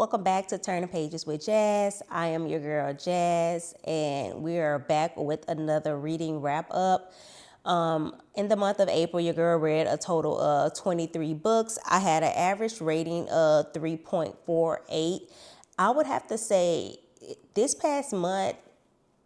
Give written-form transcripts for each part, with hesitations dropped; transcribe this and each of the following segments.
Welcome back to Turning Pages with Jazz. I am your girl Jazz, and we are back with another reading wrap up. In the month of April, your girl read a total of 23 books. I had an average rating of 3.48. I would have to say this past month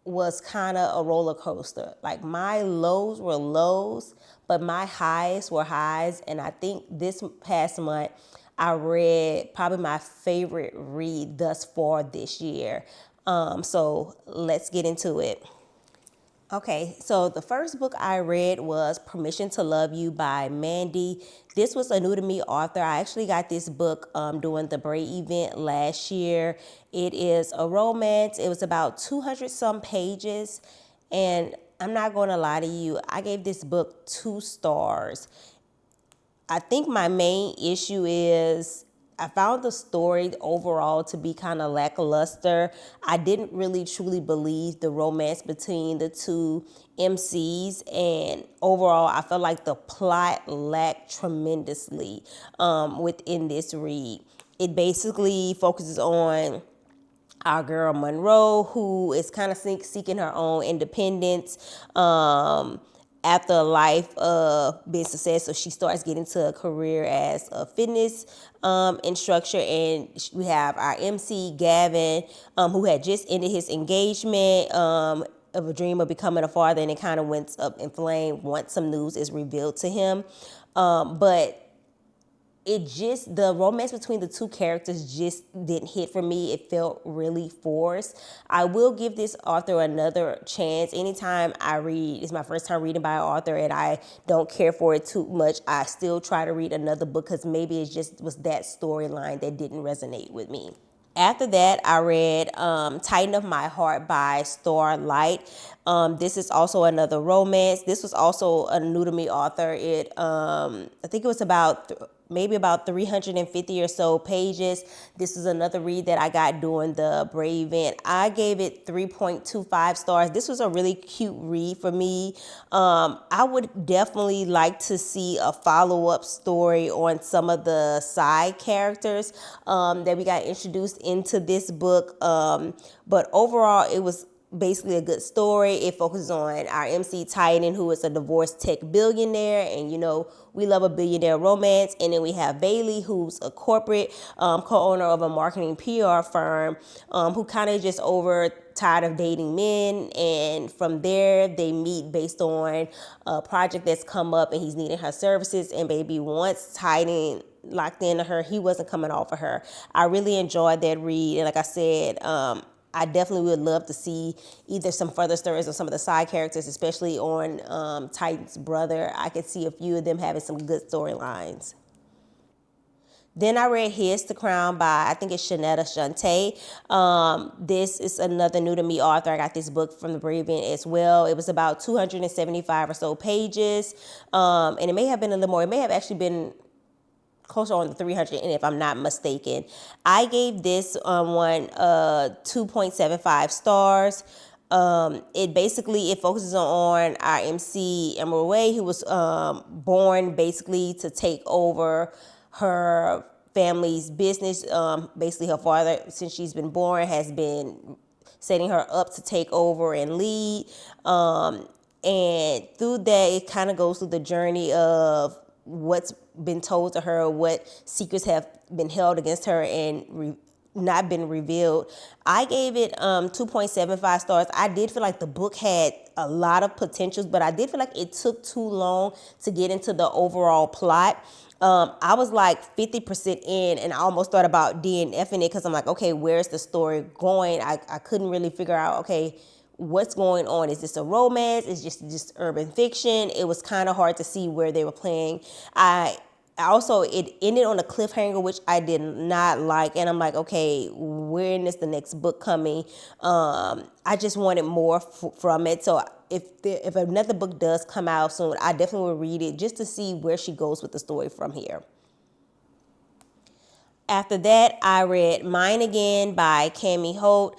was kind of a roller coaster. Like my lows were lows, but my highs were highs. And I think this past month, I read probably my favorite read thus far this year. So let's get into it. Okay, so the first book I read was Permission to Love You by Mandy. This was a new to me author. I actually got this book during the Bray event last year. It is a romance. It was about 200 some pages. And I'm not going to lie to you, I gave this book 2 stars. I think my main issue is I found the story overall to be kind of lackluster. I didn't really truly believe the romance between the two MCs, and overall, I felt like the plot lacked tremendously within this read. It basically focuses on our girl Monroe, who is kind of seeking her own independence after a life of being successful. She starts getting to a career as a fitness instructor, and we have our MC Gavin, who had just ended his engagement of a dream of becoming a father, and it kind of went up in flame once some news is revealed to him. But the romance between the two characters just didn't hit for me. It felt really forced. I will give this author another chance. Anytime I read, it's my first time reading by an author and I don't care for it too much, I still try to read another book because maybe it just was that storyline that didn't resonate with me. After that, I read Tighten Up My Heart by Starlight. This is also another romance. This was also a new to me author. I think it was maybe about 350 or so pages. This is another read that I got during the Bray event. I gave it 3.25 stars. This was a really cute read for me. I would definitely like to see a follow-up story on some of the side characters that we got introduced into this book. But overall, it was basically a good story. It focuses on our MC Titan, who is a divorced tech billionaire, and we love a billionaire romance. And then we have Bailey, who's a corporate co-owner of a marketing PR firm, who kind of just tired of dating men, and from there they meet based on a project that's come up, and he's needing her services. And baby, once Titan locked into her, he wasn't coming off of her. I really enjoyed that read, and like I said, I definitely would love to see either some further stories on some of the side characters, especially on Titan's brother. I could see a few of them having some good storylines. Then I read Here's the Crown by, I think it's Shanetta Shantae. This is another new to me author. I got this book from the Brave event as well. It was about 275 or so pages. And it may have been a little more. It may have actually been closer on the 300, and if I'm not mistaken. I gave this one 2.75 stars. It focuses on our MC Emerald Way, who was born basically to take over her family's business. Basically, her father, since she's been born, has been setting her up to take over and lead. And through that, it kind of goes through the journey of what's been told to her, what secrets have been held against her and not been revealed. I gave it 2.75 stars. I did feel like the book had a lot of potentials, but I did feel like it took too long to get into the overall plot. I was like 50% in, and I almost thought about DNFing it because I'm like, okay, where's the story going? I couldn't really figure out, okay, what's going on? Is this a romance? Is just urban fiction? It was kind of hard to see where they were playing. It ended on a cliffhanger, which I did not like, and I'm like, okay, when is the next book coming? I just wanted more from it. So if another book does come out soon, I definitely will read it just to see where she goes with the story from here. After that, I read Mine Again by Cami Holt.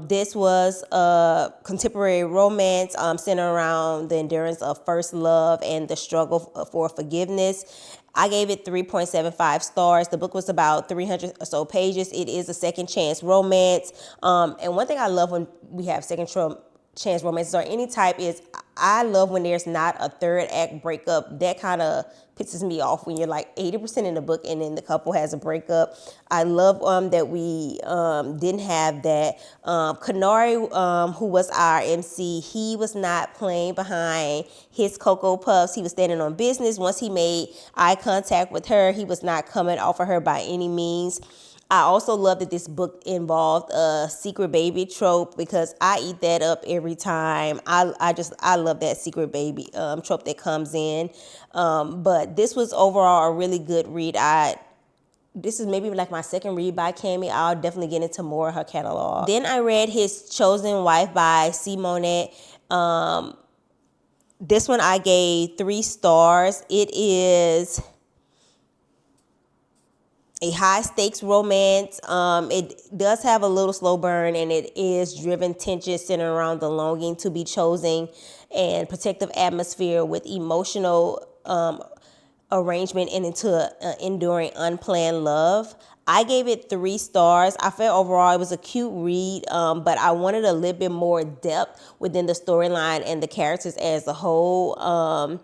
This was a contemporary romance centered around the endurance of first love and the struggle for forgiveness. I gave it 3.75 stars. The book was about 300 or so pages. It is a second chance romance. And one thing I love when we have chance romances or any type is I love when there's not a third act breakup. That kind of pisses me off when you're like 80% in the book and then the couple has a breakup. I love that we didn't have that. Kanari, who was our MC, he was not playing behind his Cocoa Puffs. He was standing on business. Once he made eye contact with her, he was not coming off of her by any means. I also love that this book involved a secret baby trope because I eat that up every time. I love that secret baby trope that comes in. But this was overall a really good read. This is maybe like my second read by Cami. I'll definitely get into more of her catalog. Then I read His Chosen Wife by Simonette. This one I gave 3 stars. It is a high stakes romance. It does have a little slow burn and it is driven tension centered around the longing to be chosen and protective atmosphere with emotional arrangement and into enduring unplanned love. I gave it 3 stars. I felt overall it was a cute read, but I wanted a little bit more depth within the storyline and the characters as a whole.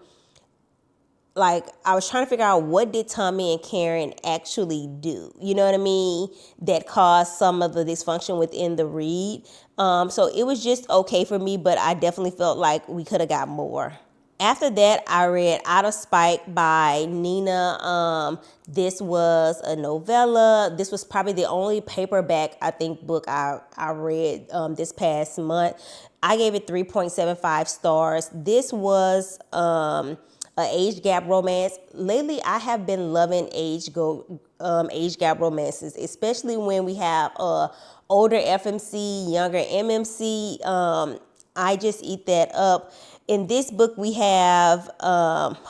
Like I was trying to figure out what did Tommy and Karen actually do, you know what I mean, that caused some of the dysfunction within the read. So it was just okay for me, but I definitely felt like we could have got more. After that, I read Out of Spite by Nina. This was a novella. This was probably the only paperback, I think, book I read this past month. I gave it 3.75 stars. This was an age gap romance. Lately, I have been loving age gap romances, especially when we have older FMC, younger MMC. I just eat that up. In this book, we have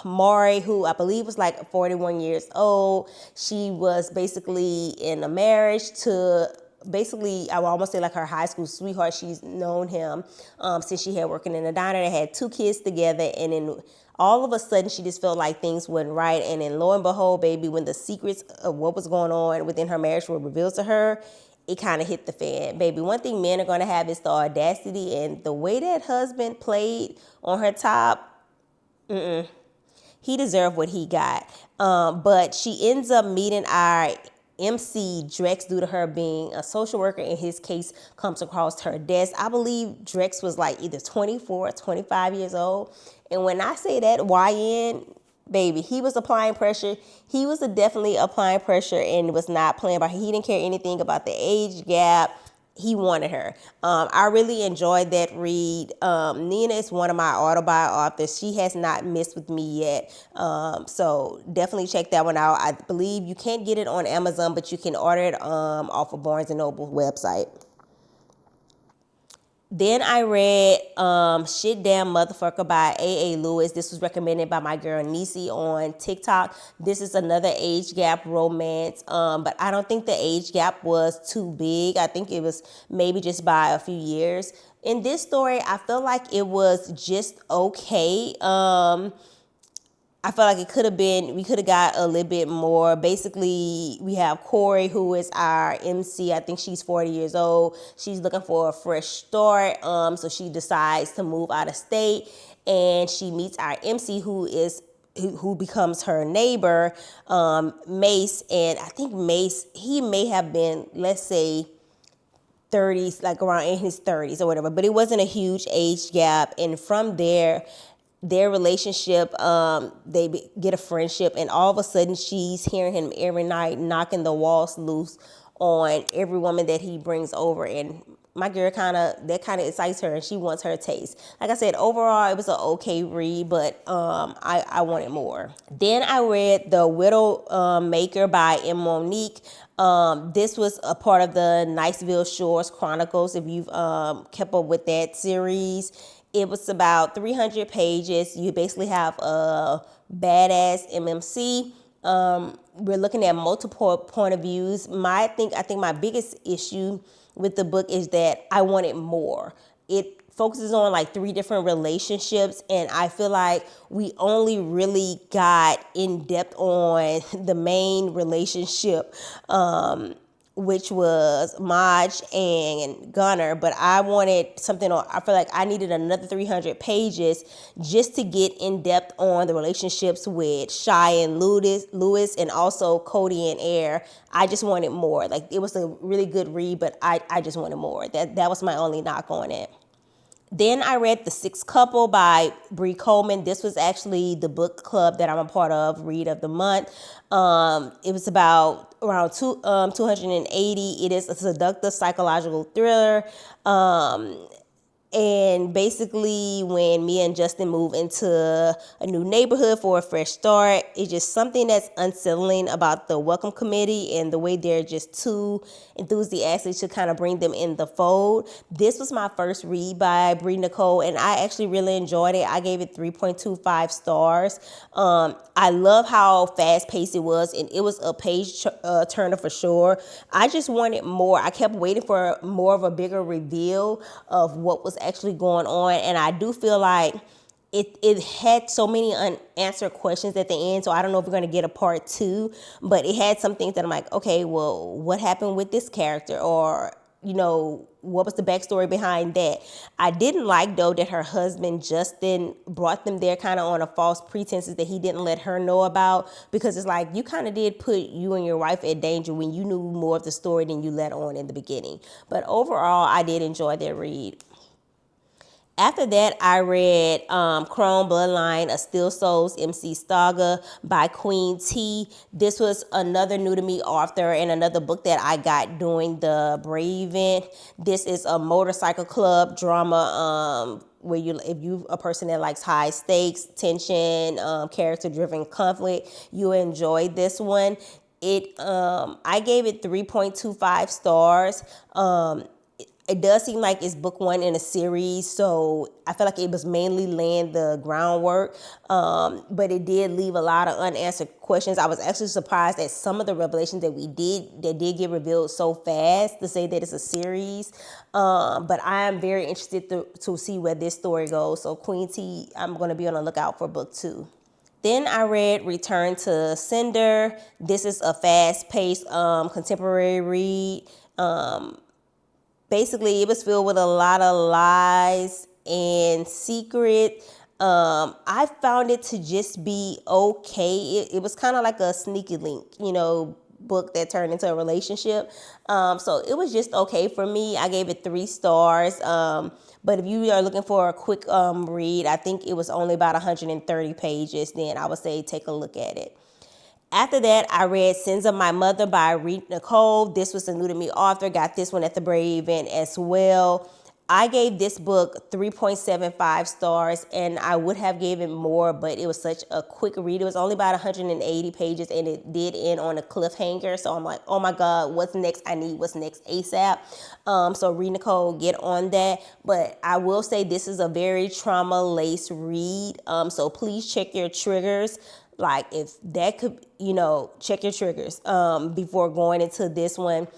Mari, who I believe was like 41 years old. She was basically in a marriage to basically, I would almost say like her high school sweetheart. She's known him since she had working in a diner. They had 2 kids together, and then all of a sudden she just felt like things wasn't right. And then lo and behold, baby, when the secrets of what was going on within her marriage were revealed to her, it kind of hit the fan. Baby, one thing men are going to have is the audacity, and the way that husband played on her top, he deserved what he got. But she ends up meeting our MC Drex due to her being a social worker, and his case comes across her desk. I believe Drex was like either 24 or 25 years old. And when I say that YN, baby, he was applying pressure. He was definitely applying pressure and was not playing about. He didn't care anything about the age gap. He wanted her. I really enjoyed that read. Nina is one of my autobi authors. She has not missed with me yet. So definitely check that one out. I believe you can't get it on Amazon, but you can order it off of Barnes & Noble website. Then I read Shit Damn Motherfucker by A.A. Lewis. This was recommended by my girl Nisi on TikTok. This is another age gap romance, but I don't think the age gap was too big. I think it was maybe just by a few years. In this story, I feel like it was just okay. I feel like it could have been, we could have got a little bit more. Basically, we have Corey, who is our MC. I think she's 40 years old. She's looking for a fresh start. So she decides to move out of state, and she meets our MC, who becomes her neighbor, Mace. And I think Mace, he may have been, let's say, 30s, like around in his 30s or whatever, but it wasn't a huge age gap. And from there, their relationship, they get a friendship, and all of a sudden she's hearing him every night knocking the walls loose on every woman that he brings over. And my girl that kind of excites her, and she wants her taste. Like I said, overall it was an okay read, but I wanted more. Then I read The Widow Maker by M. Monique. This was a part of the Niceville Shores Chronicles, if you've kept up with that series. It was about 300 pages. You basically have a badass MMC We're looking at multiple point of views. I think my biggest issue with the book is that I wanted more. It focuses on like three different relationships, and I feel like we only really got in depth on the main relationship, which was Maj and Gunner, but I wanted something on, I feel like I needed another 300 pages just to get in depth on the relationships with Shy and Lewis, and also Cody and Air. I just wanted more. Like, it was a really good read, but I just wanted more. That was my only knock on it. Then I read The Sixth Couple by Bree Coleman. This was actually the book club that I'm a part of, Read of the Month. It was about around 280. It is a seductive psychological thriller. And basically, when Mia and Justin move into a new neighborhood for a fresh start, it's just something that's unsettling about the welcome committee and the way they're just too enthusiastic to kind of bring them in the fold. This was my first read by Brie Nicole, and I actually really enjoyed it. I gave it 3.25 stars. I love how fast paced it was, and it was a page turner for sure. I just wanted more. I kept waiting for more of a bigger reveal of what was actually going on, and I do feel like it had so many unanswered questions at the end, so I don't know if we're going to get a part two, but it had some things that I'm like, okay, well, what happened with this character, or what was the backstory behind that? I didn't like, though, that her husband Justin brought them there kind of on a false pretenses that he didn't let her know about, because it's like, you kind of did put you and your wife at danger when you knew more of the story than you let on in the beginning. But overall, I did enjoy that read. After that, I read Chrome Bloodline, A Still Souls MC Saga by Queen T. This was another new to me author and another book that I got during the Brave event. This is a motorcycle club drama where if you a person that likes high stakes, tension, character-driven conflict, you enjoy this one. I gave it 3.25 stars. It does seem like it's book one in a series, so I feel like it was mainly laying the groundwork, but it did leave a lot of unanswered questions. I was actually surprised at some of the revelations that did get revealed so fast, to say that it's a series, but I am very interested to see where this story goes. So Queen T, I'm going to be on the lookout for book two. Then I read Return to Sender. This is a fast-paced contemporary read. Basically, it was filled with a lot of lies and secret. I found it to just be okay. It was kind of like a sneaky link, book that turned into a relationship. So it was just okay for me. I gave it 3 stars. But if you are looking for a quick read, I think it was only about 130 pages. Then I would say take a look at it. After that, I read Sins of My Mother by Reed Nicole. This was a new to me author. Got this one at the Brave event as well. I gave this book 3.75 stars, and I would have given more, but it was such a quick read. It was only about 180 pages, and it did end on a cliffhanger. So I'm like, oh my God, what's next? I need what's next ASAP. So Reed Nicole, get on that. But I will say this is a very trauma-laced read. So please check your triggers. Like, if that could, check your triggers before going into this one.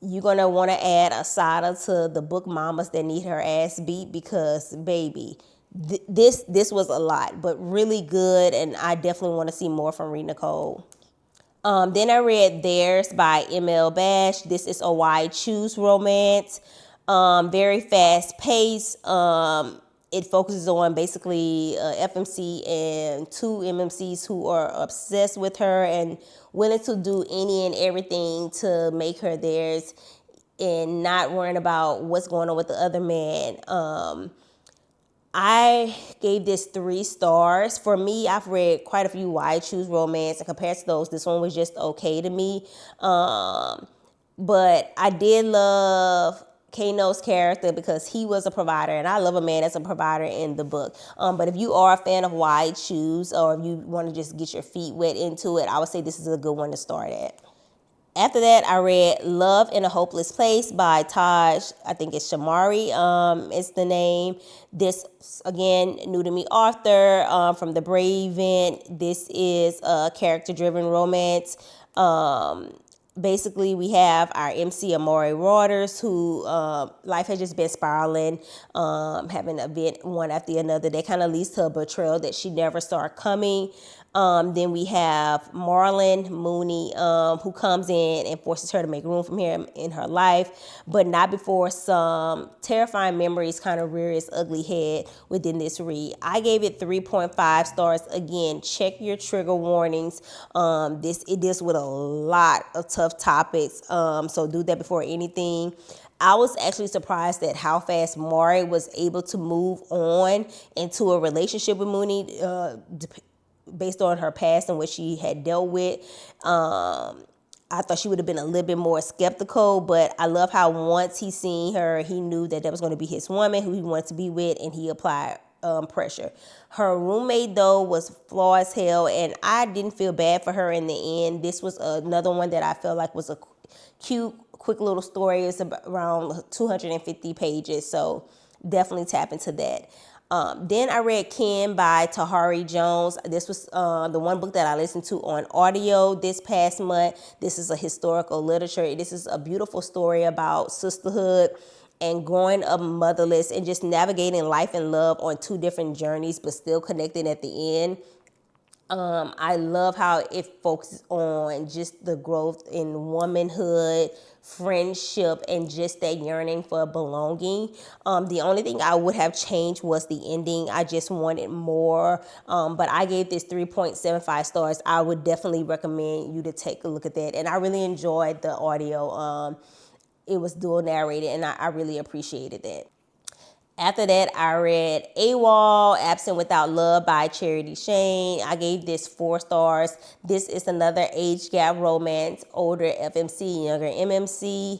You're going to want to add a side to the book mamas that need her ass beat, because, baby, this was a lot, but really good, and I definitely want to see more from Reed Nicole. Then I read Theirs by M.L. Bash. This is a Why Choose romance. Very fast paced. It focuses on basically FMC and 2 MMCs who are obsessed with her and willing to do any and everything to make her theirs, and not worrying about what's going on with the other man. I gave this 3 stars. For me, I've read quite a few Why Choose romance, and compared to those, this one was just okay to me. But I did love Kano's character because he was a provider, and I love a man that's a provider in the book. But if you are a fan of Why Choose, or if you want to just get your feet wet into it, I would say this is a good one to start at. After that, I read Love in a Hopeless Place by Taj. I think it's Shamari, is the name. This, again, new to me author, from the Brave Event. This is a character-driven romance. Basically, we have our MC Amari Waters, who life has just been spiraling, having an event one after another that kind of leads to a betrayal that she never saw coming. Then we have Marlon Mooney, who comes in and forces her to make room for him in her life, but not before some terrifying memories kind of rear its ugly head within this read. I gave it 3.5 stars. Again, check your trigger warnings. It deals with a lot of tough topics, so do that before anything. I was actually surprised at how fast Mari was able to move on into a relationship with Mooney, based on her past and what she had dealt with. I thought she would have been a little bit more skeptical, but I love how once he seen her, he knew that was going to be his woman who he wanted to be with, and he applied pressure. Her roommate, though, was flawed as hell, and I didn't feel bad for her in the end. This was another one that I felt like was a cute, quick little story. It's around 250 pages, so definitely tap into that. Then I read Ken by Tahari Jones. This was the one book that I listened to on audio this past month. This is a historical literature. This is a beautiful story about sisterhood and growing up motherless and just navigating life and love on two different journeys, but still connecting at the end. I love how it focuses on just the growth in womanhood, friendship, and just that yearning for belonging. The only thing I would have changed was the ending. I just wanted more, but I gave this 3.75 stars. I would definitely recommend you to take a look at that. And I really enjoyed the audio. It was dual narrated, and I really appreciated that. After that, I read AWOL, Absent Without Love by Charity Shane. I gave this 4 stars. This is another age gap romance, older FMC, younger MMC.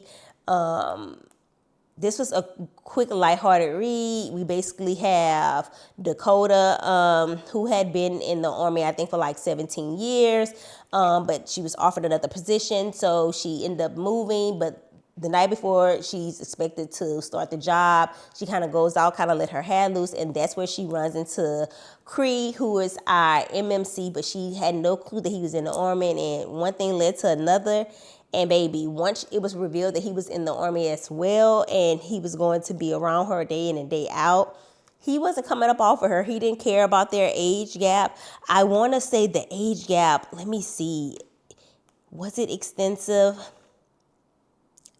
This was a quick, lighthearted read. We basically have Dakota, who had been in the Army, I think, for like 17 years, but she was offered another position, so she ended up moving, but the night before she's expected to start the job, she kind of goes out, kind of let her hair loose, and that's where she runs into Cree, who is our MMC, but she had no clue that he was in the Army, and one thing led to another. And baby, once it was revealed that he was in the Army as well, and he was going to be around her day in and day out, he wasn't coming up off of her. He didn't care about their age gap. I want to say the age gap, let me see, was it extensive?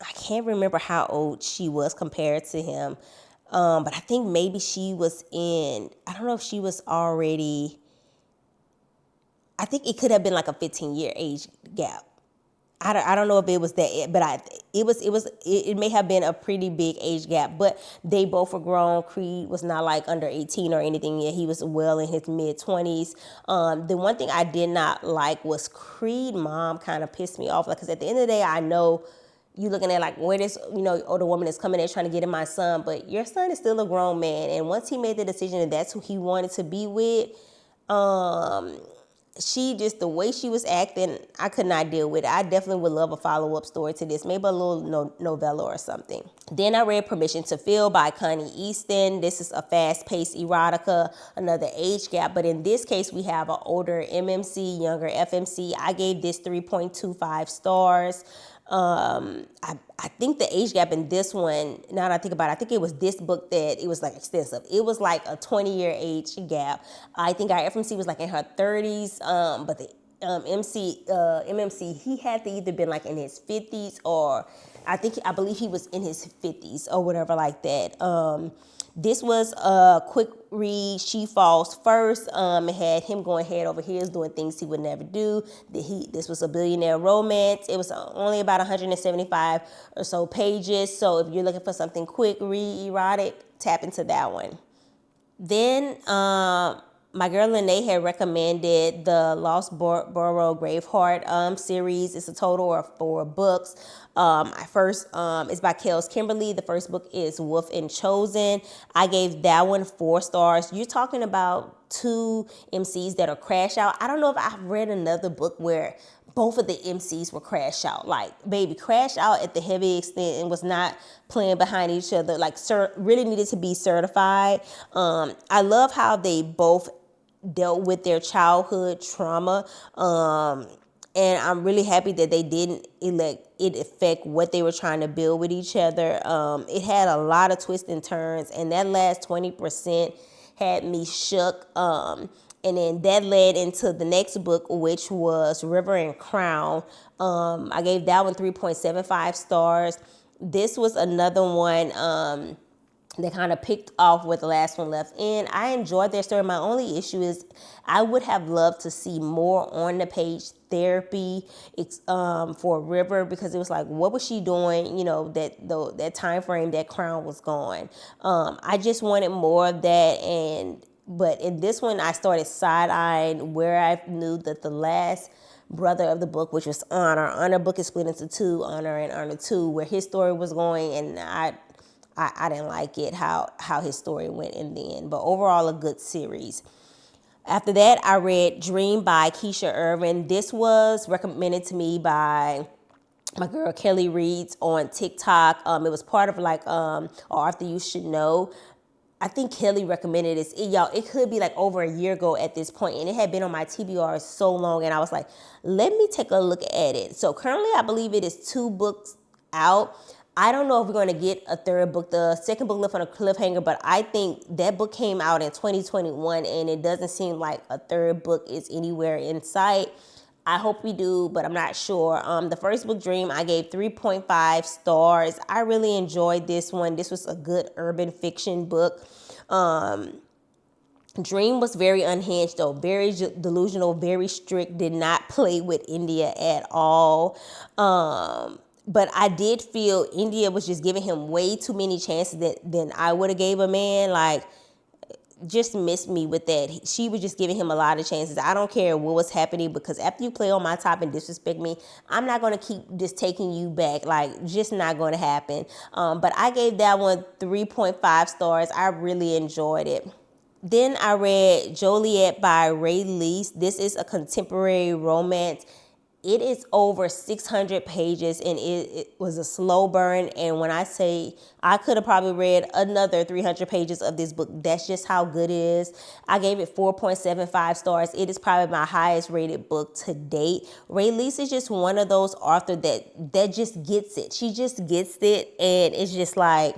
I can't remember how old she was compared to him, but I think maybe she was I don't know if she was already, I think it could have been like a 15-year age gap. I don't know if it was that, but it may have been a pretty big age gap, but they both were grown. Creed was not like under 18 or anything yet. He was well in his mid-20s. The one thing I did not like was Creed mom kind of pissed me off, because at the end of the day, I know you looking at like where this, older woman is coming in trying to get in my son, but your son is still a grown man. And once he made the decision that that's who he wanted to be with, she just, the way she was acting, I could not deal with it. I definitely would love a follow-up story to this, maybe a little novella or something. Then I read Permission to Feel by Connie Easton. This is a fast-paced erotica, another age gap, but in this case, we have an older MMC, younger FMC. I gave this 3.25 stars. I think the age gap in this one, now that I think about it, I think it was this book that it was like extensive. It was like a 20-year age gap. I think our FMC was like in her 30s, but the MMC, he had to either been like in his 50s, or I believe he was in his 50s or whatever like that. This was a quick read. She Falls First. It had him going head over heels, doing things he would never do. This was a billionaire romance. It was only about 175 or so pages. So if you're looking for something quick, read, erotic, tap into that one. Then my girl Lene had recommended the Lost Borough Graveheart series. It's a total of 4 books. First, it's by Kels Kimberly. The first book is Wolf and Chosen. I gave that one 4 stars. You're talking about 2 MCs that are crash out. I don't know if I've read another book where both of the MCs were Crash Out. Like, baby, Crash Out at the heavy extent and was not playing behind each other. Like, really needed to be certified. I love how they both dealt with their childhood trauma. And I'm really happy that they didn't let it affect what they were trying to build with each other. It had a lot of twists and turns, and that last 20% had me shook. And then that led into the next book, which was River and Crown. I gave that one 3.75 stars. This was another one that kind of picked off where the last one left in. I enjoyed their story. My only issue is I would have loved to see more on the page therapy for River, because it was like, what was she doing, that time frame that Crown was gone. I just wanted more of that. But in this one, I started side-eyeing where I knew that the last brother of the book, which was Honor book is split into two, Honor and Honor 2, where his story was going, and I didn't like it, how his story went in the end. But overall, a good series. After that, I read Dream by Keisha Irvin. This was recommended to me by my girl Kelly Reads on TikTok. It was part of like Author You Should Know. I think Kelly recommended this. Y'all, it could be like over a year ago at this point, and it had been on my TBR so long, and I was like, let me take a look at it. So currently, I believe it is 2 books out. I don't know if we're going to get a third book. The second book left on a cliffhanger, but I think that book came out in 2021, and it doesn't seem like a third book is anywhere in sight. I hope we do, but I'm not sure. The first book, Dream, I gave 3.5 stars. I really enjoyed this one. This was a good urban fiction book. Dream was very unhinged, though, very delusional, very strict, did not play with India at all. But I did feel India was just giving him way too many chances than I would have gave a man. Like, just missed me with that. She was just giving him a lot of chances. I don't care what was happening, because after you play on my top and disrespect me, I'm not going to keep just taking you back. Like, just not going to happen. But I gave that one 3.5 stars. I really enjoyed it. Then I read Joliet by Ray Lease. This is a contemporary romance. It is over 600 pages, and it was a slow burn. And when I say I could have probably read another 300 pages of this book, that's just how good it is. I gave it 4.75 stars. It is probably my highest rated book to date. Ray Lease is just one of those authors that just gets it. She just gets it, and it's just like,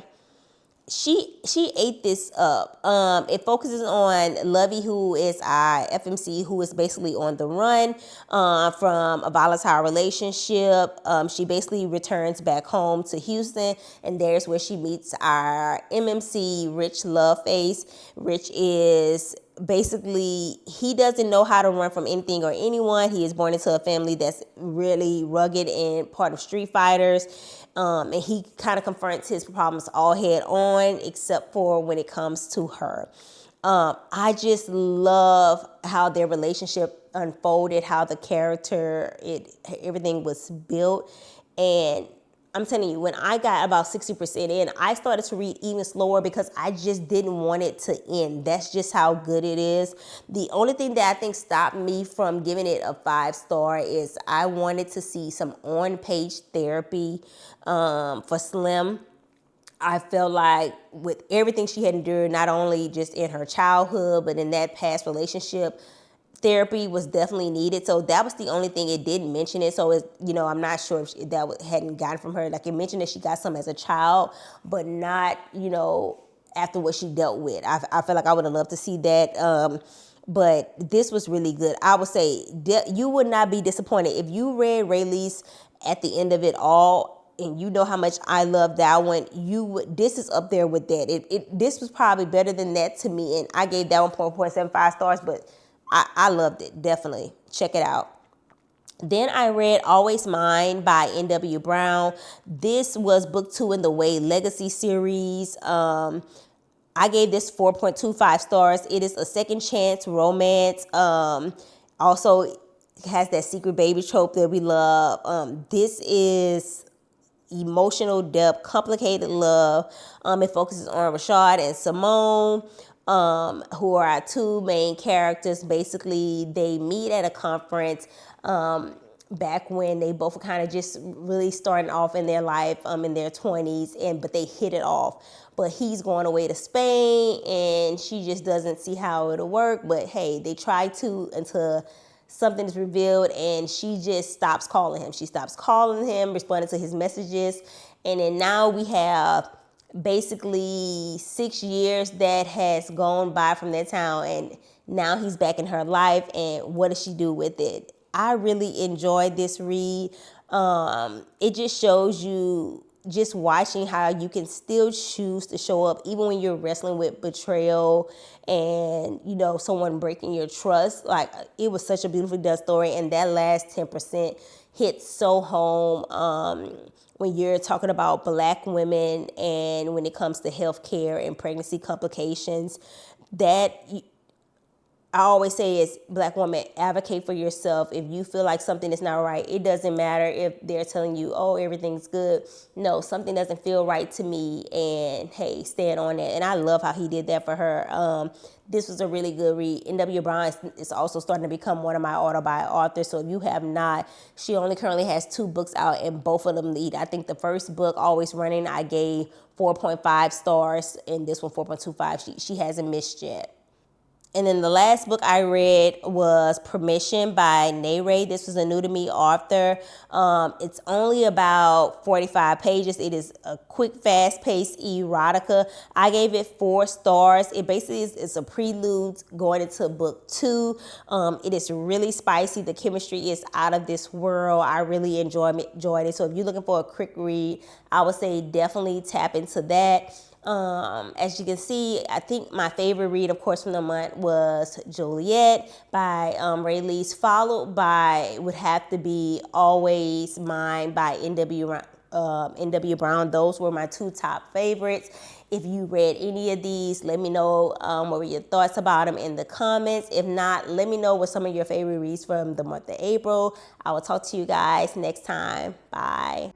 she ate this up. It focuses on Lovey, who is our FMC, who is basically on the run from a volatile relationship. She basically returns back home to Houston, and there's where she meets our MMC, Rich Loveface. Rich is basically, he doesn't know how to run from anything or anyone. He is born into a family that's really rugged and part of street fighters. And he kind of confronts his problems all head on, except for when it comes to her. I just love how their relationship unfolded, how the character, everything was built. And I'm telling you, when I got about 60% in, I started to read even slower because I just didn't want it to end. That's just how good it is. The only thing that I think stopped me from giving it a 5-star is I wanted to see some on-page therapy for Slim. I felt like with everything she had endured, not only just in her childhood, but in that past relationship, therapy was definitely needed. So that was the only thing. It didn't mention it. So, I'm not sure if that hadn't gotten from her. Like, it mentioned that she got some as a child, but not, after what she dealt with. I feel like I would have loved to see that. But this was really good. I would say you would not be disappointed. If you read Ray Lease at the end of it all, and you know how much I love that one, this is up there with that. This was probably better than that to me, and I gave that one 4.75 stars, but I loved it, definitely. Check it out. Then I read Always Mine by N.W. Brown. This was book 2 in the Way Legacy series. I gave this 4.25 stars. It is a second chance romance. Also has that secret baby trope that we love. This is emotional depth, complicated love. It focuses on Rashad and Simone, who are our 2 main characters. Basically, they meet at a conference. back when they both were kind of just really starting off in their life, in their 20s, but they hit it off. But he's going away to Spain, and she just doesn't see how it'll work. But hey, they try to until something is revealed, and she just stops calling him. She stops calling him, responding to his messages, and then now we have basically 6 years that has gone by from that time, and now he's back in her life, and what does she do with it? I really enjoyed this read. It just shows you, just watching how you can still choose to show up even when you're wrestling with betrayal and someone breaking your trust. Like, it was such a beautifully done story, and that last 10% hits so home. When you're talking about Black women and when it comes to healthcare and pregnancy complications, that I always say is, Black woman, advocate for yourself. If you feel like something is not right, it doesn't matter if they're telling you, oh, everything's good. No, something doesn't feel right to me, and hey, stand on it. And I love how he did that for her. This was a really good read. N.W. Brown is also starting to become one of my auto-buy authors. So if you have not, she only currently has 2 books out, and both of them lead. I think the first book, Always Running, I gave 4.5 stars, and this one 4.25. She hasn't missed yet. And then the last book I read was Permission by Ray. This was a new to me author. It's only about 45 pages. It is a quick, fast-paced erotica. I gave it 4 stars. It basically is a prelude going into book 2. It is really spicy. The chemistry is out of this world. I really enjoyed it. So if you're looking for a quick read, I would say definitely tap into that. As you can see, I think my favorite read, of course, from the month was Juliet by Ray Lees, followed by, would have to be Always Mine by N.W. Brown. Those were my 2 top favorites. If you read any of these, let me know what were your thoughts about them in the comments. If not, let me know what some of your favorite reads from the month of April. I will talk to you guys next time. Bye.